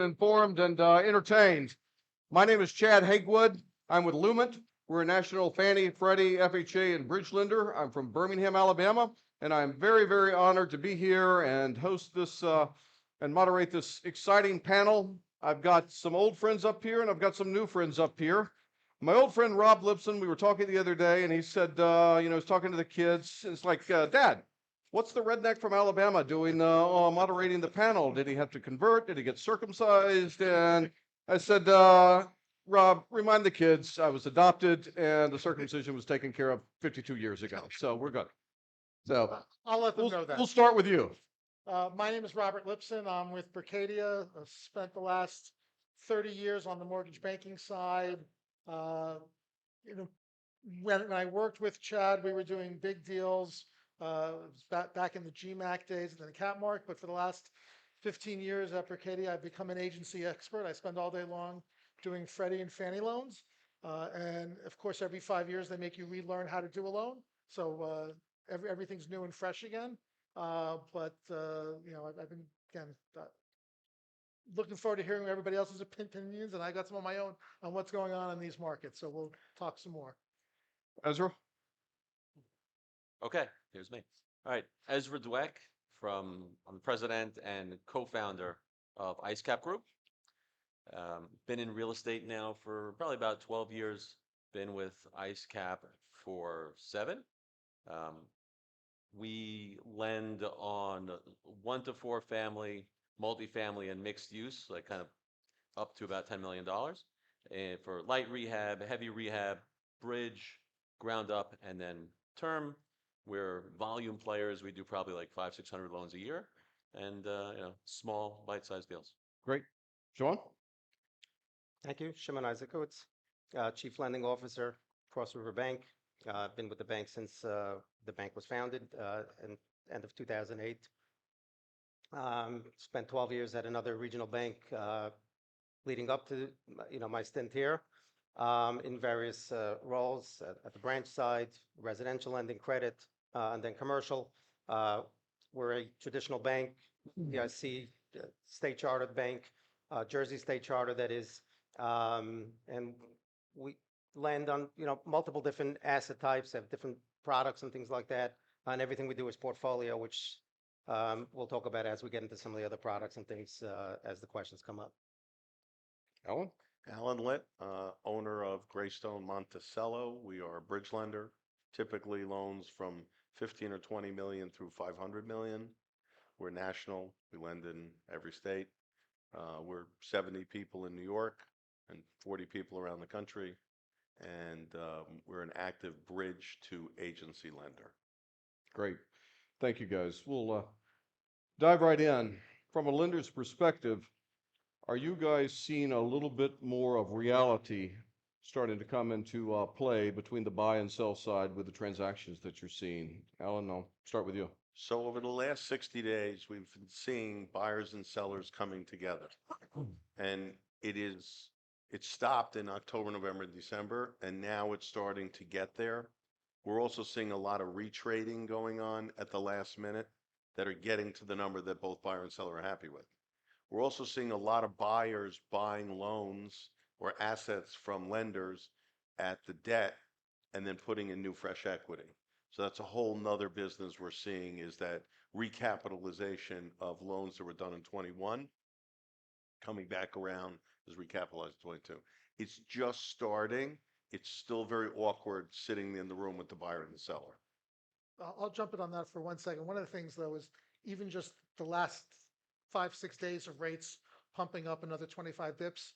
informed and entertained. My name is Chad Hagwood. I'm with Lument. We're a national Fannie, Freddie, FHA, and bridge lender. I'm from Birmingham, Alabama, and I'm very, very honored to be here and host this and moderate this exciting panel. I've got some old friends up here, and I've got some new friends up here. My old friend Rob Lipson, we were talking the other day, and he said, he's talking to the kids. And it's like, Dad, what's the redneck from Alabama doing moderating the panel? Did he have to convert? Did he get circumcised? And I said, Rob, remind the kids I was adopted and the circumcision was taken care of 52 years ago. So we're good. So I'll let them know that. we'll start with you. My name is Robert Lipson. I'm with Barkadia. I've spent the last 30 years on the mortgage banking side. When I worked with Chad, we were doing big deals. It was back in the GMAC days and the Cap Mark, but for the last 15 years at Barkadia, I've become an agency expert. I spend all day long doing Freddie and Fannie loans. And of course, every 5 years, they make you relearn how to do a loan. So everything's new and fresh again. I've been, again, looking forward to hearing everybody else's opinions, and I got some of my own on what's going on in these markets. So we'll talk some more. Ezra? Okay, here's me. All right, Ezra Dweck I'm the president and co-founder of Icecap Group. Been in real estate now for probably about 12 years. Been with Icecap for 7. We lend on 1 to 4 family, multifamily, and mixed use, like kind of up to about $10 million. And for light rehab, heavy rehab, bridge, ground up, and then term. We're volume players. We do probably like 500-600 loans a year, and small bite-sized deals. Great. Shimon? Thank you. Shimon Eisikowicz, Chief Lending Officer, Cross River Bank. I've been with the bank since the bank was founded in end of 2008. Spent 12 years at another regional bank leading up to my stint here in various roles at the branch side, residential lending, credit, and then commercial. We're a traditional bank, DIC, state chartered bank, Jersey state charter, that is, and we lend on multiple different asset types, have different products and things like that, and everything we do is portfolio, which we'll talk about as we get into some of the other products and things as the questions come up. Alan? Alan Litt, owner of Greystone, Monticello. We are a bridge lender, typically loans from 15 or 20 million through 500 million. We're national. We lend in every state. We're 70 people in New York and 40 people around the country. And we're an active bridge to agency lender. Great. Thank you, guys. We'll dive right in. From a lender's perspective, are you guys seeing a little bit more of reality starting to come into play between the buy and sell side with the transactions that you're seeing? Alan, I'll start with you. So over the last 60 days, we've been seeing buyers and sellers coming together. And it stopped in October, November, December, and now it's starting to get there. We're also seeing a lot of retrading going on at the last minute that are getting to the number that both buyer and seller are happy with. We're also seeing a lot of buyers buying loans or assets from lenders at the debt and then putting in new fresh equity. So that's a whole nother business we're seeing, is that recapitalization of loans that were done in 21 coming back around is recapitalized in 22. It's just starting. It's still very awkward sitting in the room with the buyer and the seller. I'll jump in on that for 1 second. One of the things, though, is even just the last 5-6 days of rates pumping up another 25 bips.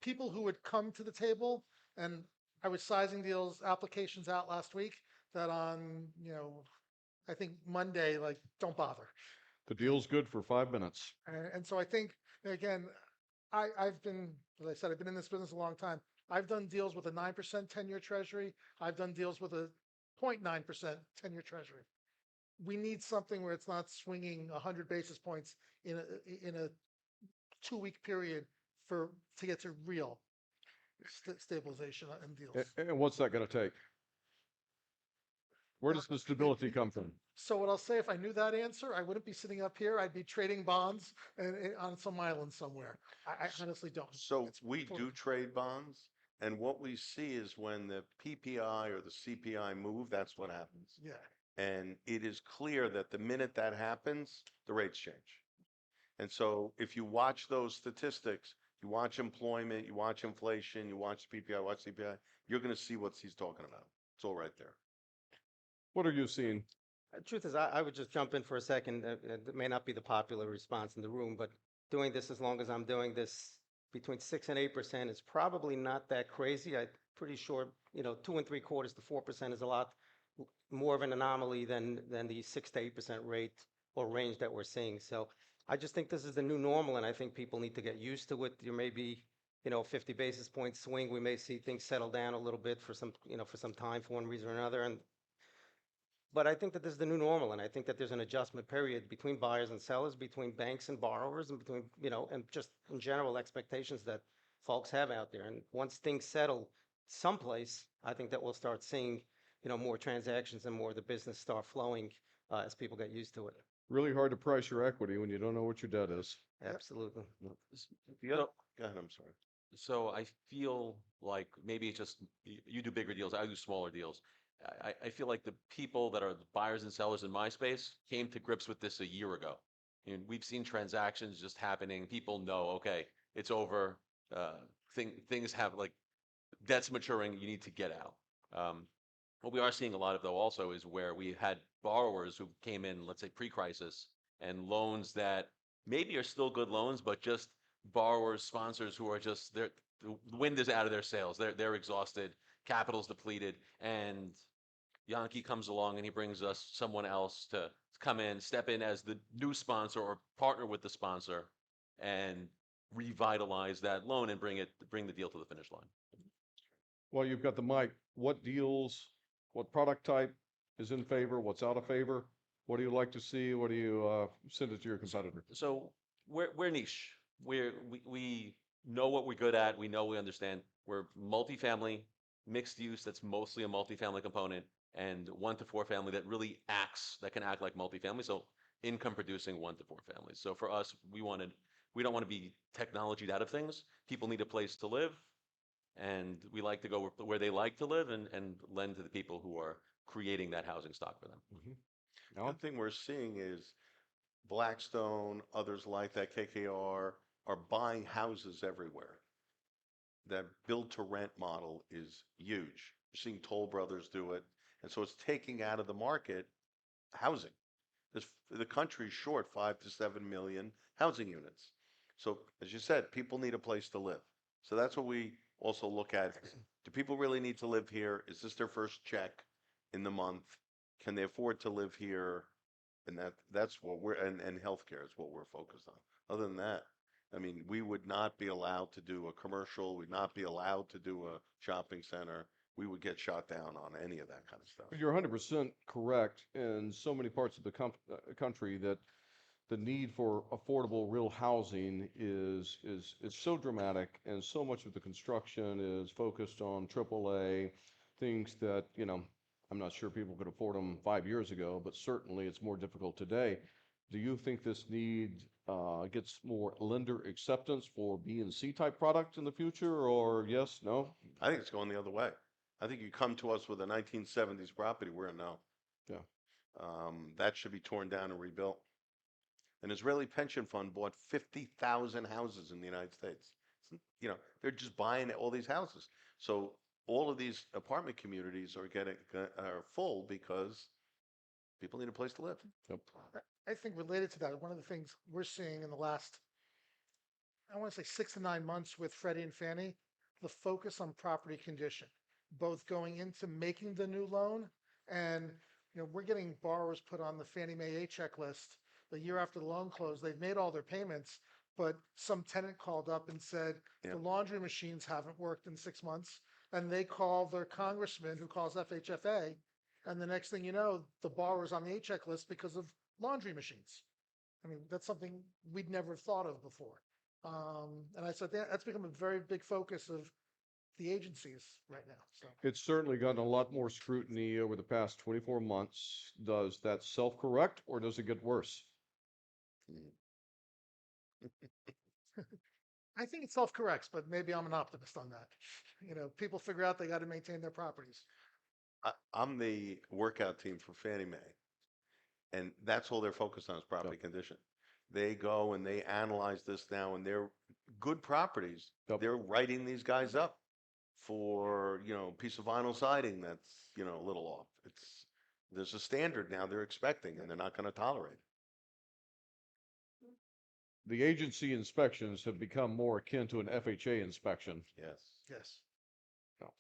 People who would come to the table, and I was sizing deals, applications out last week that on, I think Monday, like, don't bother. The deal's good for 5 minutes. And so I think, again, I've been, as I said, I've been in this business a long time. I've done deals with a 9% 10-year treasury. I've done deals with a 0.9% 10-year treasury. We need something where it's not swinging 100 basis points in a 2-week period to get to real stabilization in deals. And what's that going to take? Where does the stability come from? So what I'll say, if I knew that answer, I wouldn't be sitting up here. I'd be trading bonds on some island somewhere. I honestly don't. So It's we for- do trade bonds, and what we see is when the PPI or the CPI move, that's what happens. Yeah. And it is clear that the minute that happens, the rates change. And so if you watch those statistics, you watch employment, you watch inflation, you watch PPI, watch CPI, you're going to see what he's talking about. It's all right there. What are you seeing? Truth is, I would just jump in for a second. It may not be the popular response in the room, but doing this as long as I'm doing this, between 6 and 8% is probably not that crazy. I'm pretty sure, 2.75 to 4% is a lot more of an anomaly than the 6 to 8% rate or range that we're seeing. So I just think this is the new normal, and I think people need to get used to it. There may be, 50 basis point swing. We may see things settle down a little bit for some, for some time for one reason or another. But I think that this is the new normal, and I think that there's an adjustment period between buyers and sellers, between banks and borrowers, and between, and just in general expectations that folks have out there. And once things settle someplace, I think that we'll start seeing, more transactions and more of the business start flowing as people get used to it. Really hard to price your equity when you don't know what your debt is. Absolutely. Yeah. So- Go ahead, I'm sorry. So I feel like maybe it's just, you do bigger deals, I do smaller deals. I feel like the people that are the buyers and sellers in my space came to grips with this a year ago. And we've seen transactions just happening. People know, okay, it's over. Things have like debt's maturing. You need to get out. What we are seeing a lot of though also is where we had borrowers who came in, let's say pre-crisis, and loans that maybe are still good loans, but just borrowers, sponsors who are just the wind is out of their sails. They're exhausted, capital's depleted, and Yankee comes along and he brings us someone else to come in, step in as the new sponsor or partner with the sponsor and revitalize that loan and bring the deal to the finish line. Well, you've got the mic. What deals, what product type is in favor? What's out of favor? What do you like to see? What do you send it to your competitor? So we're niche. We know what we're good at. We know we understand. We're multifamily, mixed use. That's mostly a multifamily component, and 1 to 4 family that really that can act like multifamily. So income producing 1 to 4 families. So for us, we don't want to be technologied out of things. People need a place to live, and we like to go where they like to live and lend to the people who are creating that housing stock for them. One thing we're seeing is Blackstone, others like that, KKR, are buying houses everywhere. That build to rent model is huge. You're seeing Toll Brothers do it. And so it's taking out of the market housing. The country's short 5 to 7 million housing units. So as you said, people need a place to live. So that's what we also look at. Do people really need to live here? Is this their first check in the month? Can they afford to live here? And that's what and healthcare is what we're focused on. Other than that, I mean, we would not be allowed to do a commercial. We'd not be allowed to do a shopping center. We would get shot down on any of that kind of stuff. You're 100% correct in so many parts of the country that the need for affordable real housing is so dramatic, and so much of the construction is focused on AAA things that, I'm not sure people could afford them 5 years ago, but certainly it's more difficult today. Do you think this need gets more lender acceptance for B and C type products in the future, or yes, no? I think it's going the other way. I think you come to us with a 1970s property, we're a no. Yeah. That should be torn down and rebuilt. An Israeli pension fund bought 50,000 houses in the United States. They're just buying all these houses. So all of these apartment communities are full because people need a place to live. Yep. I think related to that, one of the things we're seeing in the last, I want to say 6 to 9 months with Freddie and Fannie, the focus on property condition, both going into making the new loan and, we're getting borrowers put on the Fannie Mae A checklist the year after the loan closed. They've made all their payments, but some tenant called up and said, Yeah. the laundry machines haven't worked in 6 months. And they call their congressman who calls FHFA. And the next thing you know, the borrower's on the A checklist because of laundry machines. I mean, that's something we'd never thought of before. And I said that's become a very big focus of the agencies right now, so. It's certainly gotten a lot more scrutiny over the past 24 months. Does that self-correct or does it get worse? I think it self-corrects, but maybe I'm an optimist on that. You know, people figure out they got to maintain their properties. I'm the workout team for Fannie Mae. And that's all they're focused on is property condition. They go and they analyze this now and they're good properties. Yep. They're writing these guys up for, piece of vinyl siding that's, a little off. There's a standard now they're expecting and they're not going to tolerate it. The agency inspections have become more akin to an FHA inspection. Yes. Yes.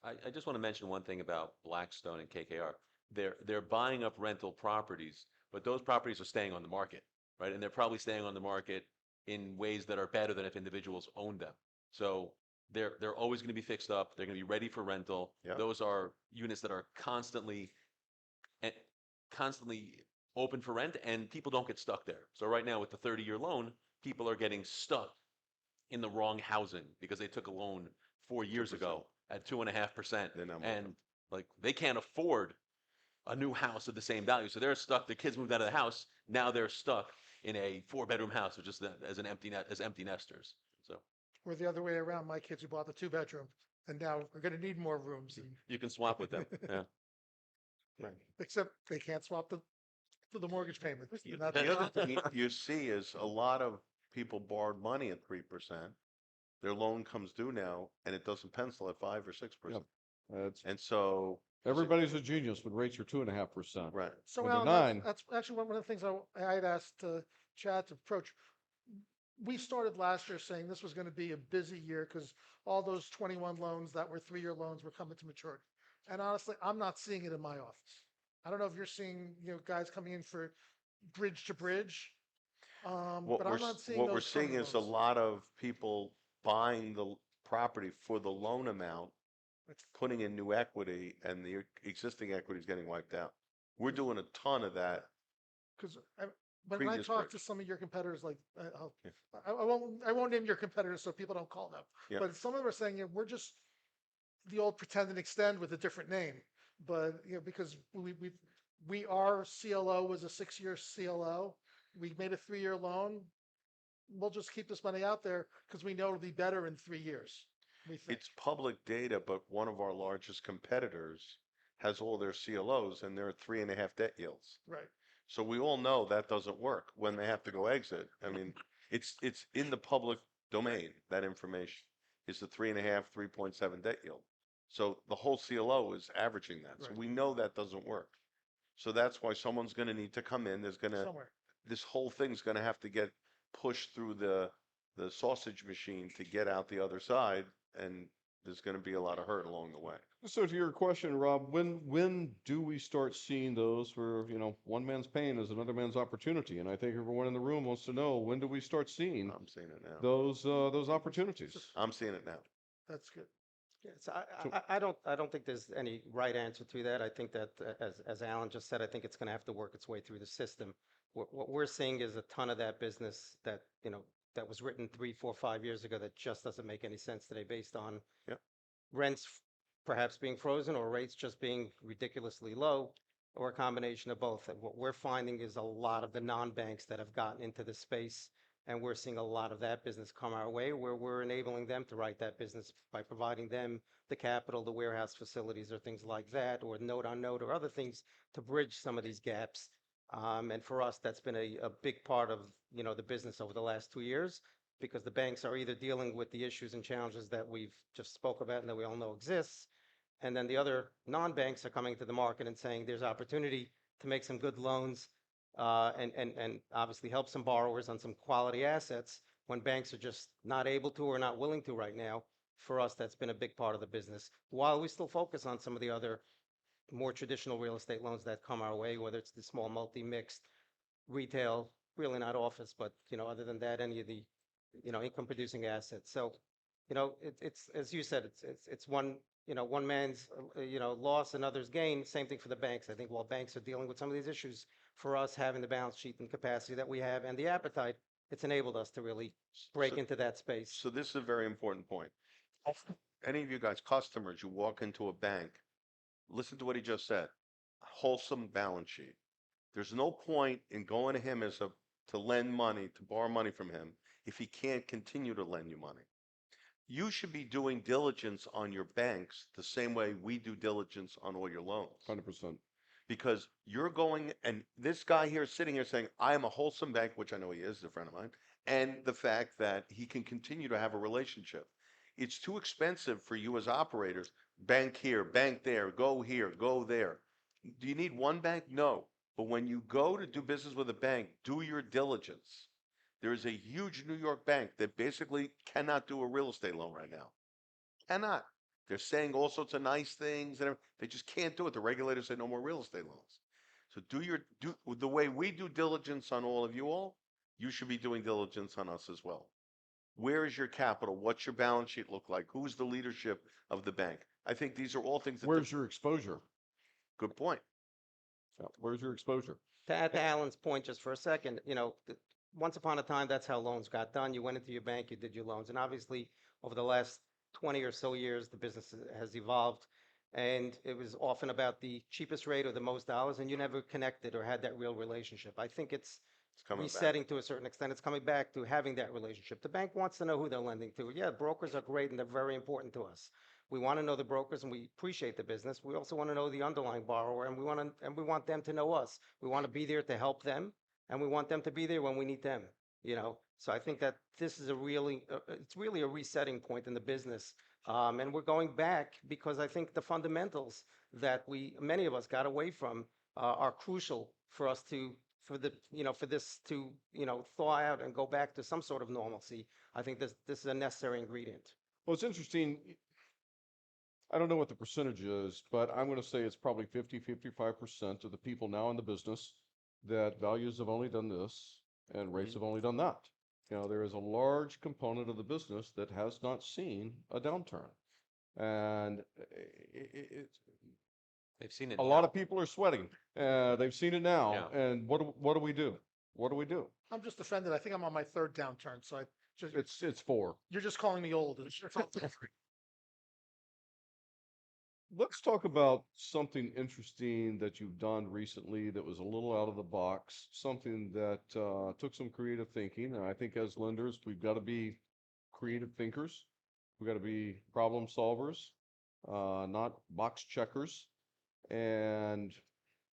I just want to mention one thing about Blackstone and KKR. They're buying up rental properties, but those properties are staying on the market, right? And they're probably staying on the market in ways that are better than if individuals owned them. So they're always going to be fixed up. They're going to be ready for rental. Yep. Those are units that are constantly open for rent, and people don't get stuck there. So right now with the 30-year loan, people are getting stuck in the wrong housing because they took a loan 4 years 2%. ago at 2.5%, They're not and moving. like they can't afford a new house of the same value. So they're stuck. The kids moved out of the house. Now they're stuck in a 4-bedroom house, or just as empty nesters. So Or the other way around, my kids who bought the 2-bedroom and now are going to need more rooms, you can swap with them. Yeah. Right. except they can't swap for the mortgage payment. And that's- The other thing you see is a lot of people borrowed money at 3%. Their loan comes due now and it doesn't pencil at 5 or 6%. Yep. That's, And so, everybody's a genius when rates are 2.5%. right. So When they're Alan, nine- that's actually one of the things I had asked Chad to approach. We started last year saying this was going to be a busy year because all those 21 loans that were 3-year loans were coming to maturity. And honestly, I'm not seeing it in my office. I don't know if you're seeing, guys coming in for bridge to bridge. But I'm not seeing What we're those seeing permanent is a loans. lot of people buying the property for the loan amount, putting in new equity, and the existing equity is getting wiped out. We're doing a ton of that. Because when I Previous talk bridge. to some of your competitors, like Yeah. I won't name your competitors so people don't call them. Yeah. But some of them are saying, we're just the old pretend and extend with a different name. But because our CLO was a 6-year CLO, we made a 3-year loan. We'll just keep this money out there because we know it'll be better in 3 years. We think. It's public data, but one of our largest competitors has all their CLOs and they're at 3.5 debt yields. Right. So we all know that doesn't work when they have to go exit. I mean, it's in the public domain, that information is the 3.5, 3.7 debt yield. So the whole CLO is averaging that. So Right. we know that doesn't work. So that's why someone's going to need to come in. Somewhere. This whole thing's going to have to get pushed through the sausage machine to get out the other side. And there's going to be a lot of hurt along the way. So to your question, Rob, when do we start seeing those where, one man's pain is another man's opportunity? And I think everyone in the room wants to know, when do we start seeing I'm seeing it now. those opportunities? I'm seeing it now. That's good. Yes, I don't think there's any right answer to that. I think that, as Alan just said, I think it's going to have to work its way through the system. What we're seeing is a ton of that business that, that was written 3, 4, 5 years ago that just doesn't make any sense today based on Yep. rents perhaps being frozen or rates just being ridiculously low, or a combination of both. And what we're finding is a lot of the non-banks that have gotten into the space, and we're seeing a lot of that business come our way, where we're enabling them to write that business by providing them the capital, the warehouse facilities, or things like that, or note on note, or other things to bridge some of these gaps. And for us, that's been a big part of, the business over the last 2 years, because the banks are either dealing with the issues and challenges that we've just spoke about and that we all know exists. And then the other non-banks are coming to the market and saying there's opportunity to make some good loans, and obviously help some borrowers on some quality assets when banks are just not able to or not willing to right now. For us, that's been a big part of the business, while we still focus on some of the other more traditional real estate loans that come our way, whether it's the small multi-mixed retail, really not office, but, other than that, any of the, income producing assets. So, it's, as you said, it's one, one man's, loss and others gain. Same thing for the banks. I think while banks are dealing with some of these issues, for us having the balance sheet and capacity that we have and the appetite, it's enabled us to really break So- into that space. So this is a very important point. any of you guys, customers, you walk into a bank, listen to what he just said, wholesome balance sheet. There's no point in going to him to lend money, to borrow money from him, if he can't continue to lend you money. You should be doing diligence on your banks the same way we do diligence on all your loans. 100%. Because you're going, and this guy here is sitting here saying, I am a wholesome bank, which I know he is a friend of mine, and the fact that he can continue to have a relationship. It's too expensive for you as operators, bank here, bank there, go here, go there. Do you need one bank? No. But when you go to do business with a bank, do your diligence. There is a huge New York bank that basically cannot do a real estate loan right now. Cannot. They're saying all sorts of nice things and they just can't do it. The regulators say no more real estate loans. So do the way we do diligence on all of you all, you should be doing diligence on us as well. Where is your capital? What's your balance sheet look like? Who's the leadership of the bank? I think these are all things that. Where's your exposure? Good point. Yeah, where's your exposure? To add to Alan's point just for a second, once upon a time, that's how loans got done. You went into your bank, you did your loans. And obviously, over the last 20 or so years, the business has evolved. And it was often about the cheapest rate or the most dollars, and you never connected or had that real relationship. I think it's Coming back. resetting to a certain extent. It's coming back to having that relationship. The bank wants to know who they're lending to. Yeah, brokers are great and they're very important to us. We want to know the brokers and we appreciate the business. We also want to know the underlying borrower and we want them to know us. We want to be there to help them and we want them to be there when we need them. So I think that this is it's really a resetting point in the business. And we're going back because I think the fundamentals that many of us got away from are crucial for us for this to thaw out and go back to some sort of normalcy. I think this is a necessary ingredient. Well, it's interesting. I don't know what the percentage is, but I'm going to say it's probably 55% of the people now in the business that values have only done this and rates have only done that. There is a large component of the business that has not seen a downturn. And They've seen it a now. lot of people are sweating. They've seen it now. Yeah. And what do we do? What do we do? I'm just offended. I think I'm on my third downturn, so It's 4. you're just calling me old. It's all different. Let's talk about something interesting that you've done recently that was a little out of the box, something that took some creative thinking. And I think as lenders, we've got to be creative thinkers. We've got to be problem solvers, not box checkers. And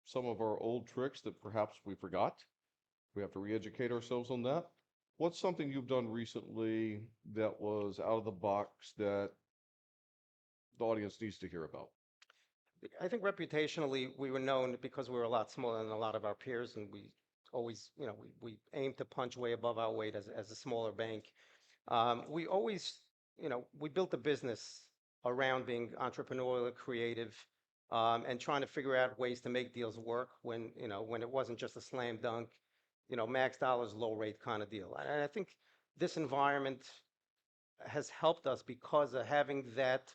some of our old tricks that perhaps we forgot. We have to re-educate ourselves on that. What's something you've done recently that was out of the box that the audience needs to hear about? I think reputationally, we were known because we were a lot smaller than a lot of our peers, and we always, we aim to punch way above our weight as a smaller bank. We always, we built a business around being entrepreneurial, creative, and trying to figure out ways to make deals work when it wasn't just a slam dunk, max dollars, low rate kind of deal. And I think this environment has helped us because of having that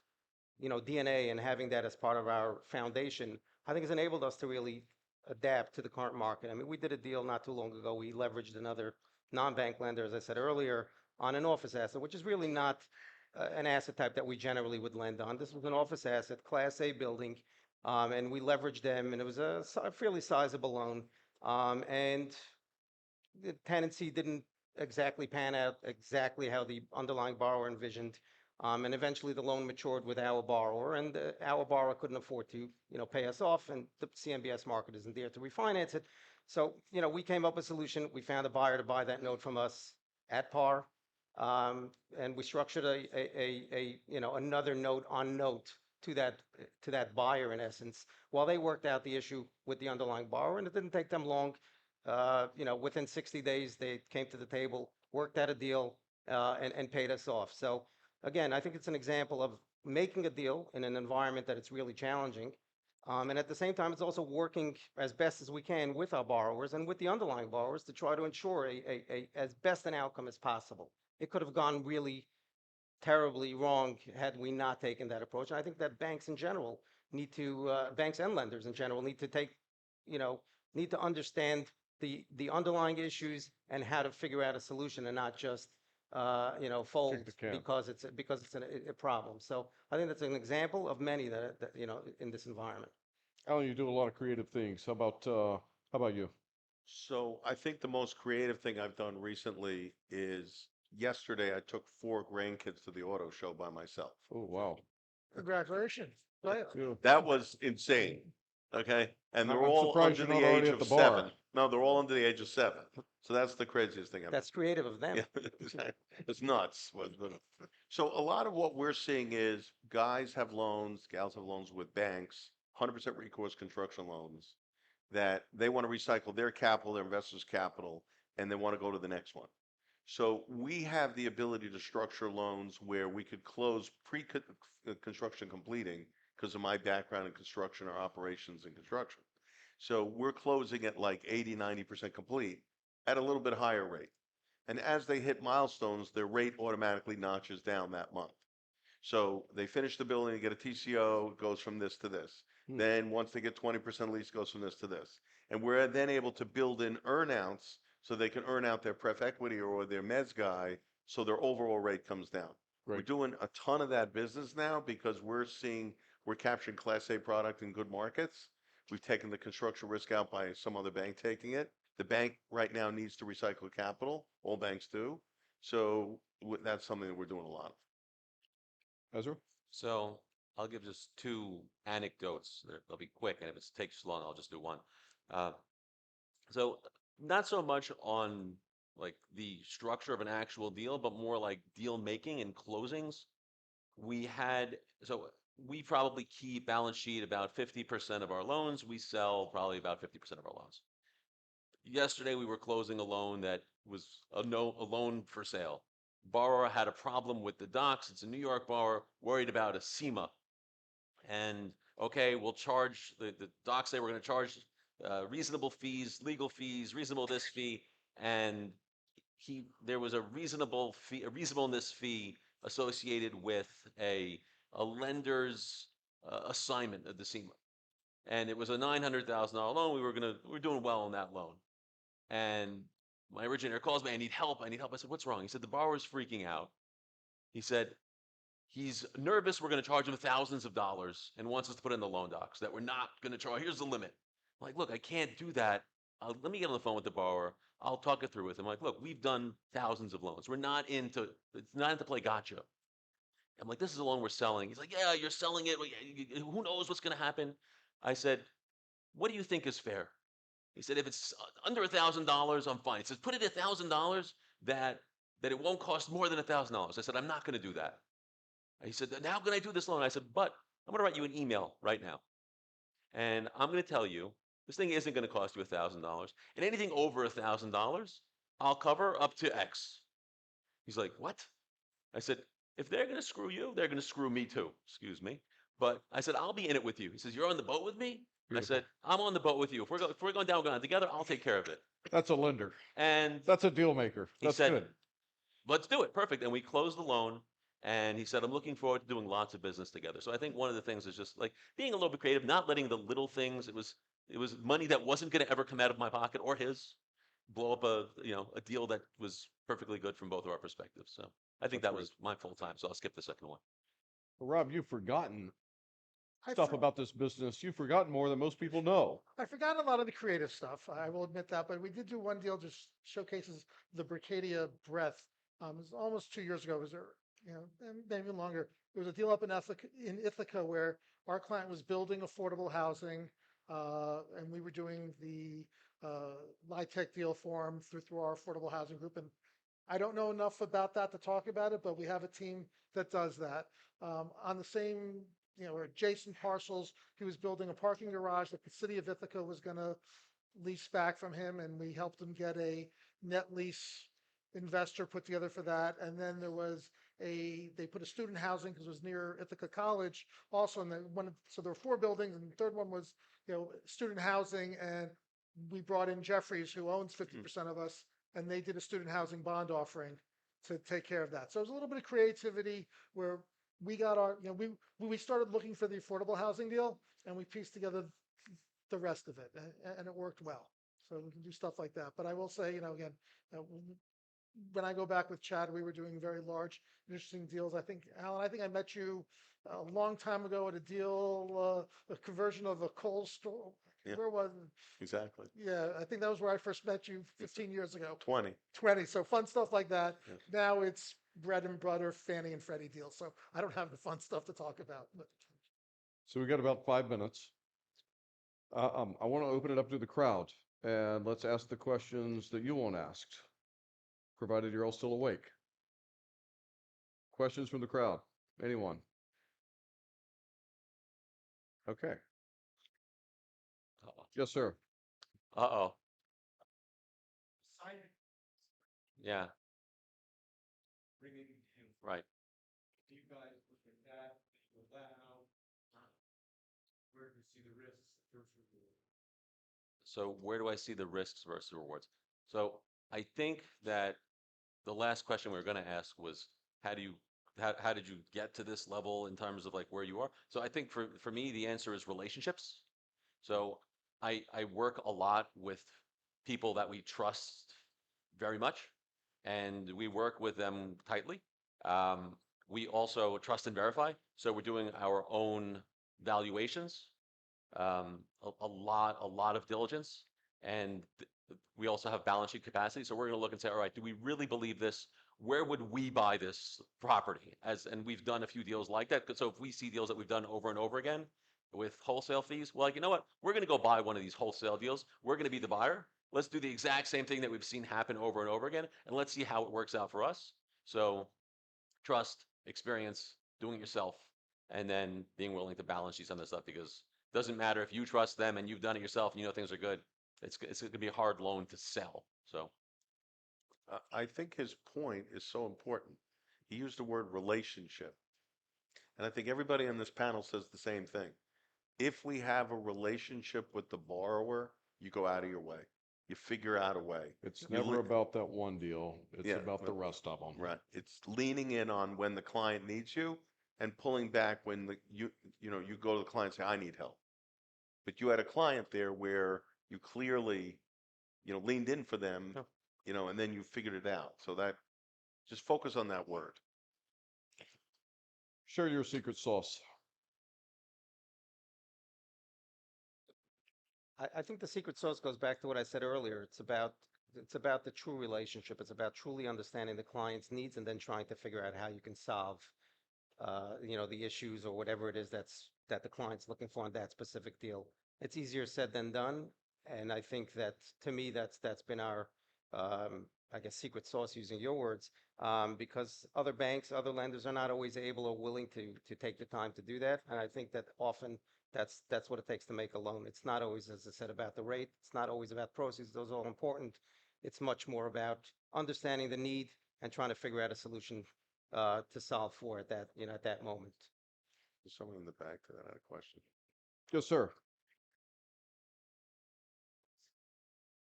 DNA and having that as part of our foundation. I think has enabled us to really adapt to the current market. I mean, we did a deal not too long ago. We leveraged another non-bank lender, as I said earlier, on an office asset, which is really not an asset type that we generally would lend on. This was an office asset, Class A building, and we leveraged them, and it was a fairly sizable loan. And the tenancy didn't exactly pan out exactly how the underlying borrower envisioned. And eventually the loan matured with our borrower, and our borrower couldn't afford to, pay us off, and the CMBS market isn't there to refinance it. So, we came up with a solution. We found a buyer to buy that note from us at par, and we structured another note on note to that buyer in essence, while they worked out the issue with the underlying borrower, and it didn't take them long. Within 60 days, they came to the table, worked out a deal, and paid us off. So. Again, I think it's an example of making a deal in an environment that it's really challenging. And at the same time, it's also working as best as we can with our borrowers and with the underlying borrowers to try to ensure as best an outcome as possible. It could have gone really terribly wrong had we not taken that approach. And I think that banks in general banks and lenders in general need to understand the underlying issues and how to figure out a solution and not just fold the can. because it's a problem. So I think that's an example of many that in this environment. Alan, you do a lot of creative things. How about you? So I think the most creative thing I've done recently is yesterday I took 4 grandkids to the auto show by myself. Oh, wow. Congratulations. Go ahead. Yeah. That was insane. Okay, and they're I'm all surprised under you're the not already age at of the bar. 7. No, they're all under the age of 7. So that's the craziest thing I've That's creative of them. Yeah, it's nuts. So a lot of what we're seeing is guys have loans, gals have loans with banks, 100% recourse construction loans that they want to recycle their capital, their investors' capital, and they want to go to the next one. So we have the ability to structure loans where we could close pre-construction completing because of my background in construction or operations and construction. So we're closing at like 80, 90% complete at a little bit higher rate. And as they hit milestones, their rate automatically notches down that month. So they finish the building, they get a TCO, it goes from this to this. Hmm. Then once they get 20% lease, it goes from this to this. And we're then able to build in earnouts so they can earn out their pref equity or their mezz guy, so their overall rate comes down. We're Great. doing a ton of that business now because we're capturing Class A product in good markets. We've taken the construction risk out by some other bank taking it. The bank right now needs to recycle capital. All banks do. So that's something that we're doing a lot of. Ezra? So I'll give just 2 anecdotes. They'll be quick, and if it takes long, I'll just do one. Uh, so not so much on like the structure of an actual deal, but more like deal making and closings. We probably keep balance sheet about 50% of our loans. We sell probably about 50% of our loans. Yesterday, we were closing a loan that was a loan for sale. Borrower had a problem with the docs. It's a New York borrower, worried about a SEMA. And okay, we'll charge the docs say we're going to charge reasonable fees, legal fees, reasonable this fee, and there was a reasonableness fee associated with a lender's assignment of the SEMA, and it was a $900,000 loan. We were doing well on that loan, and my originator calls me. I need help. I need help. I said, what's wrong? He said the borrower's freaking out. He said he's nervous. We're going to charge him thousands of dollars and wants us to put in the loan docs that we're not going to charge. Here's the limit. I'm like, look, I can't do that. Let me get on the phone with the borrower. I'll talk it through with him. I'm like, look, we've done thousands of loans. It's not into play gotcha. I'm like, this is a loan we're selling. He's like, yeah, you're selling it. Who knows what's going to happen? I said, what do you think is fair? He said, if it's under $1,000, I'm fine. He says, put it at $1,000 that it won't cost more than $1,000. I said, I'm not going to do that. He said, how can I do this loan? I said, but I'm going to write you an email right now. And I'm going to tell you, this thing isn't going to cost you $1,000. And anything over $1,000, I'll cover up to X. He's like, what? I said, if they're going to screw you, they're going to screw me too. Excuse me. But I said, I'll be in it with you. He says, you're on the boat with me? Beautiful. I said, I'm on the boat with you. If we're going down, we're going together, I'll take care of it. That's a lender. And That's a deal maker. he That's said, good. let's do it. Perfect. And we closed the loan. And he said, I'm looking forward to doing lots of business together. So I think one of the things is just like being a little bit creative, not letting the little things, it was money that wasn't going to ever come out of my pocket or his, blow up a deal that was perfectly good from both of our perspectives. So I think That's that was my full time. So I'll skip the second one. Well, Rob, you've forgotten I stuff for- about this business. You've forgotten more than most people know. I forgot a lot of the creative stuff. I will admit that, but we did do one deal just showcases the Barkadia breadth. It was almost 2 years ago. It was maybe longer. There was a deal up in Ithaca where our client was building affordable housing, and we were doing the LIHTC deal for him through our affordable housing group. And I don't know enough about that to talk about it, but we have a team that does that. On the same, or adjacent parcels, he was building a parking garage that the city of Ithaca was going to lease back from him, and we helped him get a net lease investor put together for that. And then there was they put a student housing because it was near Ithaca College also. And so there were 4 buildings, and the third one was, student housing. And we brought in Jeffries, who owns 50% of us, and they did a student housing bond offering to take care of that. So it was a little bit of creativity where we got we started looking for the affordable housing deal, and we pieced together the rest of it, and it worked well. So we can do stuff like that. But I will say, again, when I go back with Chad, we were doing very large, interesting deals. I think, Alan, I think I met you a long time ago at a deal, a conversion of a Kohl's store. Yeah. Where was it? Exactly. Yeah, I think that was where I first met you 15 years ago. 20. 20. So fun stuff like that. Yeah. Now it's bread and butter, Fannie and Freddie deals. So I don't have the fun stuff to talk about. So we got about 5 minutes. I want to open it up to the crowd and let's ask the questions that you want asked, provided you're all still awake. Questions from the crowd? Anyone? Okay. Uh-oh. Yes, sir. Uh-oh. Yeah, Bringing him, right. do you guys look at that, think of that out? Where do you see the risks versus reward? So where do I see the risks versus rewards? So I think that the last question we were going to ask was, how did you get to this level in terms of like where you are? So I think for me, the answer is relationships. So I work a lot with people that we trust very much, and we work with them tightly. We also trust and verify. So we're doing our own valuations, a lot of diligence, and we also have balance sheet capacity. So we're going to look and say, all right, do we really believe this? Where would we buy this property? And we've done a few deals like that. So if we see deals that we've done over and over again with wholesale fees, well, like, you know what? We're going to go buy one of these wholesale deals. We're going to be the buyer. Let's do the exact same thing that we've seen happen over and over again, and let's see how it works out for us. So trust, experience, doing it yourself, and then being willing to balance sheet some of this stuff, because it doesn't matter if you trust them and you've done it yourself and you know things are good. It's going to be a hard loan to sell. So I think his point is so important. He used the word relationship. And I think everybody on this panel says the same thing. If we have a relationship with the borrower, you go out of your way. You figure out a way. It's You never li- about that one deal. It's Yeah, about the well, rest of them. Right. It's leaning in on when the client needs you and pulling back when you go to the client and say, I need help. But you had a client there where you clearly, leaned in for them, Yeah. and then you figured it out. So that, just focus on that word. Share your secret sauce. I think the secret sauce goes back to what I said earlier. It's about the true relationship. It's about truly understanding the client's needs and then trying to figure out how you can solve, the issues or whatever it is that the client's looking for in that specific deal. It's easier said than done, and I think that to me that's been our, I guess, secret sauce, using your words, because other banks, other lenders are not always able or willing to take the time to do that, and I think that often that's what it takes to make a loan. It's not always, as I said, about the rate. It's not always about proceeds. Those are all important. It's much more about understanding the need and trying to figure out a solution to solve for at that moment. There's someone in the back that had a question. Yes, sir.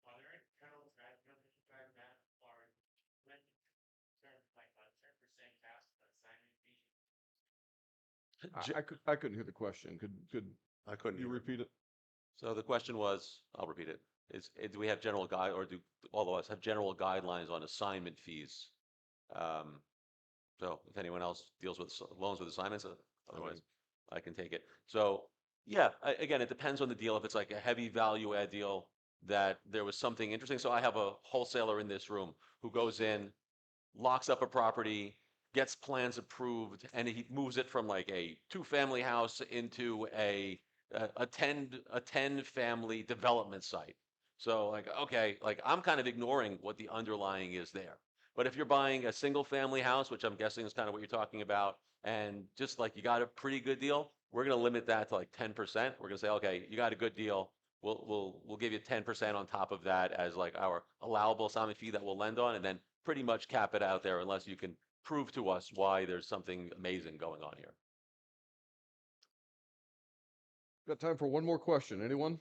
Are there any general guidelines that you guys have or when terms like a 10% cash assignment fee? I couldn't hear the question. Could I couldn't you hear. repeat it? So the question was, I'll repeat it, do we have general guide, or do all of us have general guidelines on assignment fees? So if anyone else deals with loans with assignments, otherwise I can take it. So yeah, again, it depends on the deal. If it's like a heavy value add deal that there was something interesting. So I have a wholesaler in this room who goes in, locks up a property, gets plans approved, and he moves it from like a 2-family house into a 10 family development site. So like, okay, like I'm kind of ignoring what the underlying is there. But if you're buying a single family house, which I'm guessing is kind of what you're talking about, and just like you got a pretty good deal, we're going to limit that to like 10%. We're going to say, okay, you got a good deal. We'll give you 10% on top of that as like our allowable assignment fee that we'll lend on, and then pretty much cap it out there unless you can prove to us why there's something amazing going on here. Got time for one more question. Anyone?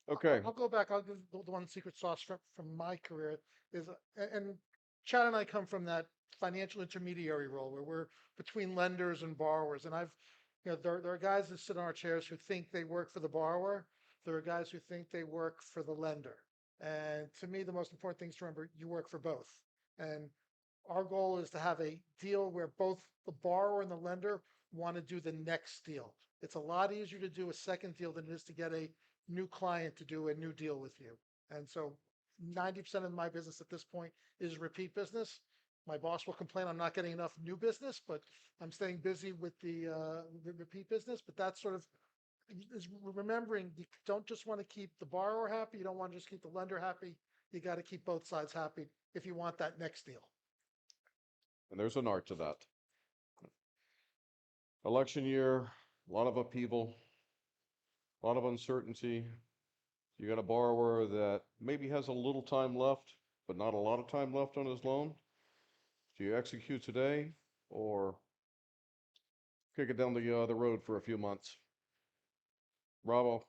Okay. I'll go back. I'll give the one secret sauce from my career is, and Chad and I come from that financial intermediary role where we're between lenders and borrowers. And there are guys that sit on our chairs who think they work for the borrower. There are guys who think they work for the lender. And to me, the most important thing is to remember, you work for both. And our goal is to have a deal where both the borrower and the lender want to do the next deal. It's a lot easier to do a second deal than it is to get a new client to do a new deal with you. And so 90% of my business at this point is repeat business. My boss will complain I'm not getting enough new business, but I'm staying busy with the repeat business. But that's sort of is remembering you don't just want to keep the borrower happy. You don't want to just keep the lender happy. You got to keep both sides happy if you want that next deal. And there's an art to that. Election year, a lot of upheaval, a lot of uncertainty. You got a borrower that maybe has a little time left, but not a lot of time left on his loan. Do you execute today or kick it down the road for a few months? Bravo,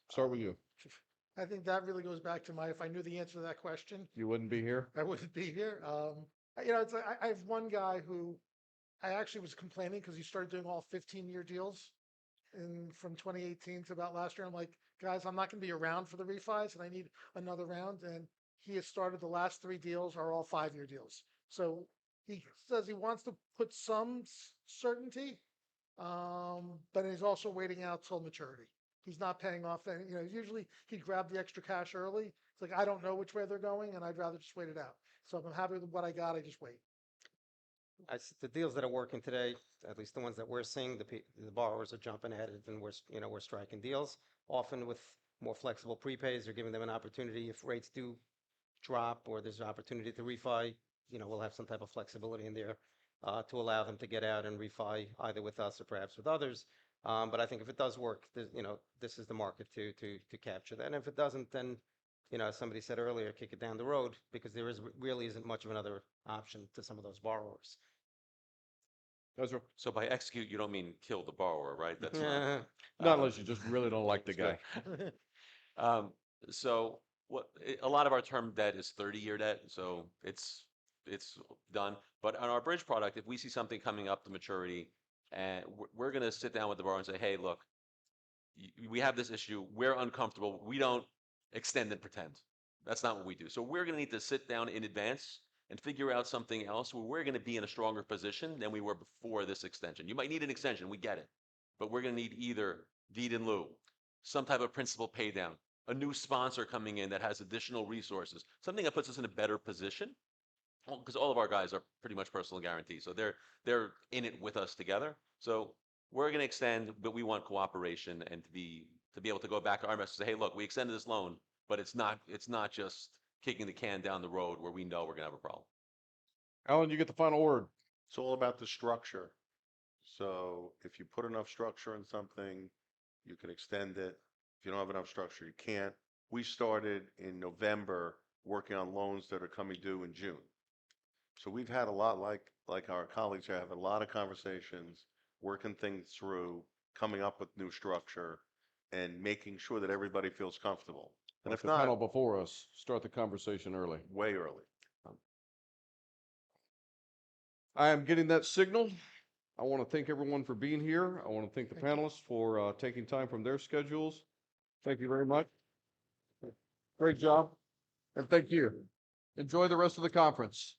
start with you. I think that really goes back to if I knew the answer to that question, You wouldn't be here? I wouldn't be here. It's like I have one guy who I actually was complaining because he started doing all 15-year deals from 2018 to about last year. I'm like, guys, I'm not going to be around for the refis and I need another round. And he has started the last 3 deals are all 5-year deals. So he says he wants to put some certainty, but he's also waiting out till maturity. He's not paying off any, usually he'd grab the extra cash early. It's like, I don't know which way they're going and I'd rather just wait it out. So if I'm happy with what I got, I just wait. The deals that are working today, at least the ones that we're seeing, the borrowers are jumping at it and we're striking deals, often with more flexible prepays. They're giving them an opportunity if rates do drop or there's an opportunity to refi, we'll have some type of flexibility in there to allow them to get out and refi either with us or perhaps with others. But I think if it does work, this is the market to capture that. And if it doesn't, then, as somebody said earlier, kick it down the road because there really isn't much of another option to some of those borrowers. Ezra? So by execute, you don't mean kill the borrower, right? That's Not unless you just really don't like the guy. So a lot of our term debt is 30-year debt, so it's done. But on our bridge product, if we see something coming up to maturity, and we're going to sit down with the borrower and say, hey, look, we have this issue. We're uncomfortable. We don't extend and pretend. That's not what we do. So we're going to need to sit down in advance and figure out something else where we're going to be in a stronger position than we were before this extension. You might need an extension. We get it. But we're going to need either deed in lieu, some type of principal pay down, a new sponsor coming in that has additional resources, something that puts us in a better position. Because all of our guys are pretty much personal guarantees. So they're in it with us together. So we're going to extend, but we want cooperation and to be able to go back to our message and say, hey, look, we extended this loan, but it's not just kicking the can down the road where we know we're going to have a problem. Alan, you get the final word. It's all about the structure. So if you put enough structure in something, you can extend it. If you don't have enough structure, you can't. We started in November working on loans that are coming due in June. So we've had a lot, like our colleagues have a lot of conversations, working things through, coming up with new structure, and making sure that everybody feels comfortable. And Like if the not, panel before us, start the conversation early. way early. I am getting that signal. I want to thank everyone for being here. I want to thank the panelists for taking time from their schedules. Thank you very much. Great job. And thank you. Enjoy the rest of the conference.